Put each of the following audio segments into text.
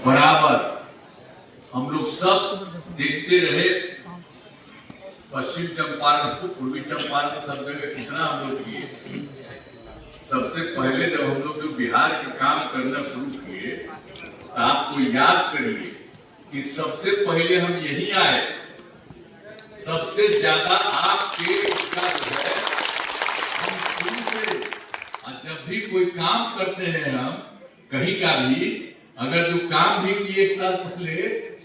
बराबर हम लोग सब देखते रहे। पश्चिम चंपारण को, पूर्वी चंपारण सब जगह कितना हम लोग किए। सबसे पहले जब हम लोग जो बिहार के काम करना शुरू किए तो आपको याद करिए कि सबसे पहले हम यही आए। सबसे ज्यादा आपके इसका जो है हम शुरू से, जब भी कोई काम करते हैं हम कहीं का भी, अगर जो काम भी किए एक साल पहले,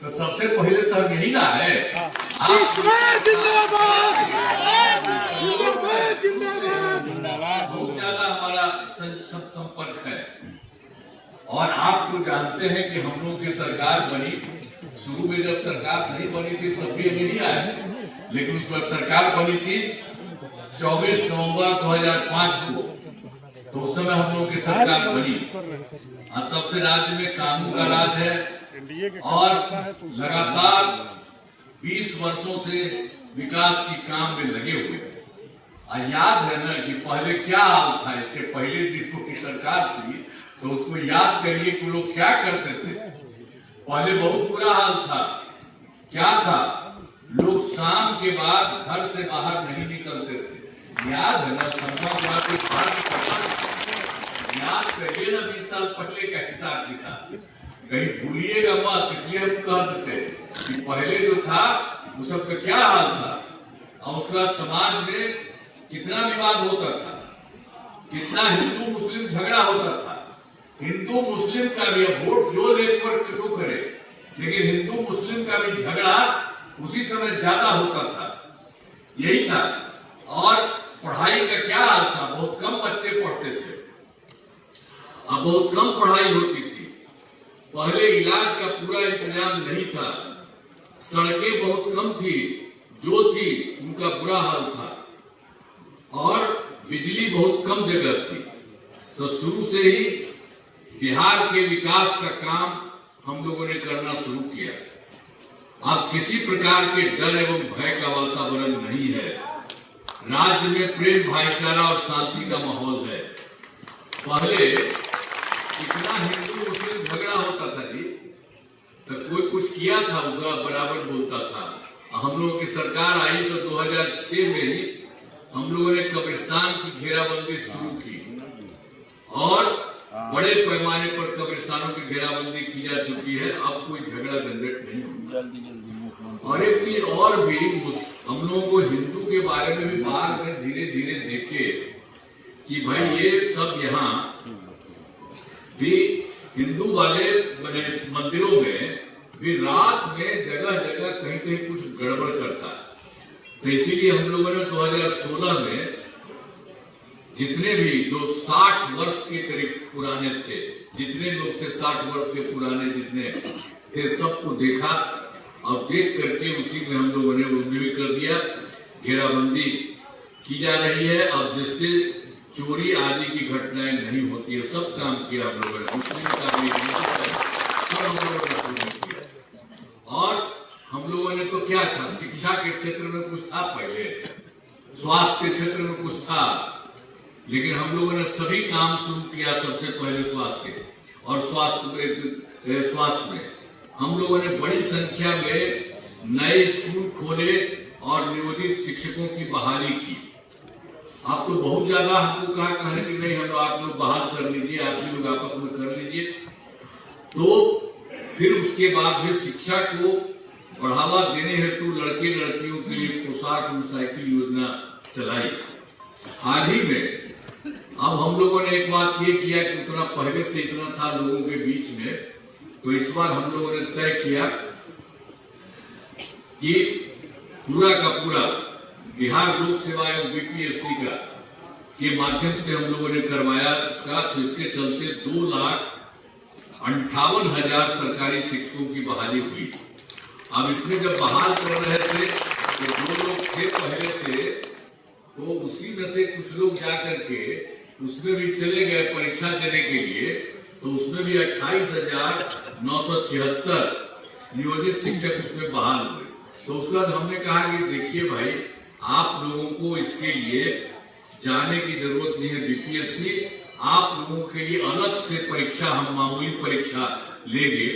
तो सबसे पहले तो हम यही ना है। बहुत ज्यादा हमारा संपर्क है। और आप तो जानते हैं कि हम लोग की सरकार बनी, शुरू में जब सरकार नहीं बनी थी तब भी यही आए, लेकिन उस पर सरकार बनी थी 24 नवंबर 2005 को, तो उस समय हम लोग की सरकार बनी। तब से राज्य में कानून का राज है और लगातार 20 वर्षों से विकास की काम में लगे हुए। याद है ना कि पहले क्या हाल था, इसके पहले जिसको की सरकार थी तो उसको याद करिए कि लोग क्या करते थे। पहले बहुत बुरा हाल था। क्या था? लोग शाम के बाद घर से बाहर नहीं निकलते थे। याद है ना? संभव हुआ कि याद करिए ना 20 साल पहले का हिसाब किताब, कहीं भूलिएगा मत। इसलिए हम कह देते कि पहले जो था वो सबका क्या हाल था, और उसका समाज में कितना विवाद होता था, कितना हिंदू मुस्लिम झगड़ा होता था। हिंदू मुस्लिम का भी वोट जो लेकर क्यों करे, लेकिन हिंदू मुस्लिम का भी झगड़ा उसी समय ज्यादा होता था। यही था। और पढ़ाई का क्या हाल था, बहुत कम बच्चे पढ़ते थे, अब बहुत कम पढ़ाई होती थी। पहले इलाज का पूरा इंतजाम नहीं था, सड़कें बहुत कम थी, जो थी उनका बुरा हाल था, और बिजली बहुत कम जगह थी। तो शुरू से ही बिहार के विकास का काम हम लोगों ने करना शुरू किया। अब किसी प्रकार के डर एवं भय का वातावरण नहीं है। राज्य में प्रेम, भाईचारा और शांति का माहौल है। पहले इतना हिंदू मुस्लिम झगड़ा होता था जी, तो कोई कुछ किया था उसका बराबर बोलता था। हम लोगों की सरकार आई तो 2006 में ही हम लोगों ने कब्रिस्तान की घेराबंदी शुरू की, और बड़े पैमाने पर कब्रिस्तानों की घेराबंदी की जा चुकी है। अब कोई झगड़ा झंझट नहीं। और एक चीज और भी, हम लोगों को हिंदू के बारे में भी बाद में धीरे धीरे देखे कि भाई ये सब यहाँ भी हिंदू वाले बने मंदिरों में भी रात में जगह जगह कहीं कहीं कुछ गड़बड़ करता है। तो इसीलिए हम लोगों ने 2016 में जितने भी जो 60 वर्ष के करीब पुराने थे, जितने लोग थे 60 वर्ष के पुराने जितने थे, सबको देखा, और देख करके उसी में हम लोगों ने उन्हें भी कर दिया। घेराबंदी की जा रही है, अब जिससे चोरी आदि की घटनाएं नहीं होती है, सब काम किया हम लोगों ने। मुस्लिम का भी, सब हम लोगों ने शुरू किया। और हम लोगों ने तो क्या था, शिक्षा के क्षेत्र में कुछ था पहले, स्वास्थ्य के क्षेत्र में कुछ था, लेकिन हम लोगों ने सभी काम शुरू किया सबसे पहले स्वास्थ्य के। और स्वास्थ्य में हम लोगों ने बड़ी संख्या में नए स्कूल खोले और नियोजित शिक्षकों की बहाली की। आप तो बहुत ज्यादा हमको कहा कहने कि नहीं, हम आप लोग बहाल कर लीजिए, आप भी लोग आपस में कर लीजिए। तो फिर उसके बाद भी शिक्षा को बढ़ावा देने हेतु लड़के लड़कियों के लिए पोशाक और साइकिल योजना चलाई। हाल ही में अब हम लोगों ने एक बात ये किया कि उतना पहले से इतना था लोगों के बीच में, तो इस बार हम लोगों ने तय किया कि पूरा का पूरा बिहार लोक सेवा आयोग बीपीएससी का के माध्यम से हम लोगों ने करवाया उसका। तो इसके चलते 2,58,000 सरकारी शिक्षकों की बहाली हुई। अब इसमें जब बहाल कर रहे थे तो जो लोग थे पहले से, तो उसी में से कुछ लोग जाकर के उसमें भी चले गए परीक्षा देने के लिए, तो उसमें भी 28,976 नियोजित शिक्षक उसमें बहाल हुए। तो उसके बाद हमने कहा कि देखिए भाई, आप लोगों को इसके लिए जाने की जरूरत नहीं है। बीपीएससी आप लोगों के लिए अलग से परीक्षा, हम मामूली परीक्षा लेंगे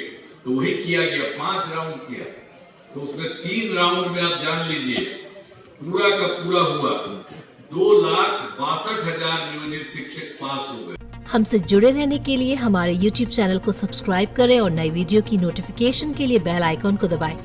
तो वही किया गया, 5 राउंड किया, तो उसमें 3 राउंड में आप जान लीजिए पूरा का पूरा हुआ 2,62,000 नियोजित शिक्षक पास हो गए। हमसे जुड़े रहने के लिए हमारे YouTube चैनल को सब्सक्राइब करें और नई वीडियो की नोटिफिकेशन के लिए बेल आइकॉन को दबाएं।